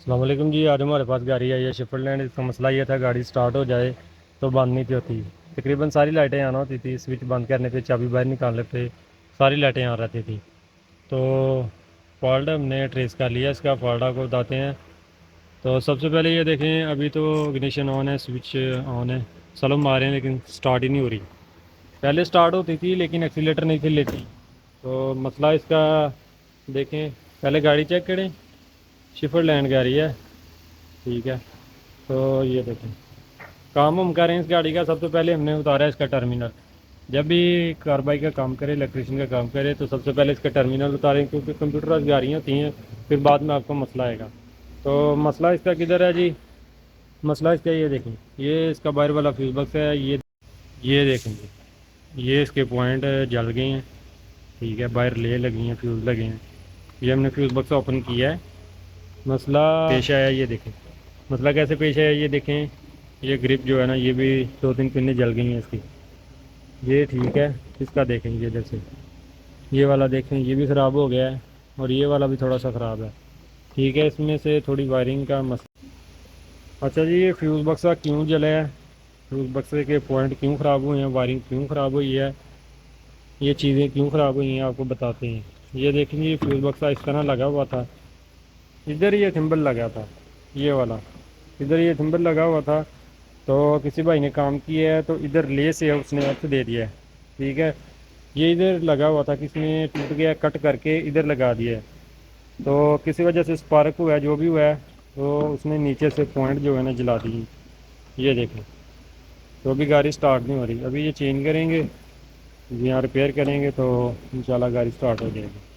السلام علیکم جی، آج ہمارے پاس گاڑی آئی ہے شفٹ لینڈ۔ اس کا مسئلہ یہ تھا گاڑی سٹارٹ ہو جائے تو بند نہیں تھی ہوتی، تقریباً ساری لائٹیں آن ہوتی تھی، سوئچ بند کرنے پہ چابی باہر نکالنے پہ ساری لائٹیں آن رہتی تھی۔ تو فالٹ ہم نے ٹریس کر لیا، اس کا فالٹ آپ کو بتاتے ہیں۔ تو سب سے پہلے یہ دیکھیں، ابھی تو اگنیشن آن ہے، سوئچ آن ہے، سلو مارے ہیں لیکن سٹارٹ ہی نہیں ہو رہی۔ پہلے سٹارٹ ہوتی تھی لیکن ایکسیلیٹر نہیں تھی لیتی۔ تو مسئلہ اس کا دیکھیں، پہلے گاڑی چیک کریں، شفٹ لینڈ گاڑی ہے، ٹھیک ہے۔ تو یہ دیکھیں کام ہم کریں اس گاڑی کا، سب سے پہلے ہم نے اتارا ہے اس کا ٹرمینل۔ جب بھی کاربائی کا کام کرے، الیکٹریشین کا کام کرے، تو سب سے پہلے اس کا ٹرمینل اتاریں، کیونکہ کمپیوٹرائز گاڑیاں ہوتی ہیں، پھر بعد میں آپ کو مسئلہ آئے گا۔ تو مسئلہ اس کا کدھر ہے جی؟ مسئلہ اس کا یہ دیکھیں، یہ اس کا باہر والا فیوز باکس ہے، یہ دیکھیں گے، یہ اس کے پوائنٹ جل گئے ہیں، ٹھیک ہے، باہر لے لگی ہیں، فیوز لگے ہیں۔ یہ ہم نے فیوز باکس اوپن کیا ہے، مسئلہ پیش آیا، یہ دیکھیں مسئلہ کیسے پیش آیا، یہ دیکھیں، یہ گرپ جو ہے نا، یہ بھی 2-3 پنیں جل گئی ہیں اس کی، یہ ٹھیک ہے۔ اس کا دیکھیں یہ ادھر سے، یہ والا دیکھیں، یہ بھی خراب ہو گیا ہے، اور یہ والا بھی تھوڑا سا خراب ہے، ٹھیک ہے۔ اس میں سے تھوڑی وائرنگ کا مسئلہ۔ اچھا جی، یہ فیوز بکسا کیوں جلا ہے، فیوز بکسے کے پوائنٹ کیوں خراب ہوئے ہیں، وائرنگ کیوں خراب ہوئی ہے، یہ چیزیں کیوں خراب ہوئی ہیں، آپ کو بتاتے ہیں۔ یہ دیکھیں یہ فیوز بکسا اس طرح لگا ہوا تھا، ادھر یہ تھمبل لگا تھا، یہ والا ادھر یہ تھمبل لگا ہوا تھا، تو کسی بھائی نے کام کیا ہے تو ادھر لے سے اس نے ارتھ دے دیا ہے، ٹھیک ہے۔ یہ ادھر لگا ہوا تھا، کسی نے ٹوٹ گیا، کٹ کر کے ادھر لگا دیا ہے، تو کسی وجہ سے اسپارک ہوا ہے، جو بھی ہوا ہے، تو اس نے نیچے سے پوائنٹ جو ہے نا جلا دی۔ یہ دیکھیں، تو ابھی گاڑی سٹارٹ نہیں ہو رہی، ابھی یہ چینج کریں گے، یہاں ریپیئر کریں گے تو انشاءاللہ گاڑی سٹارٹ ہو جائے گی۔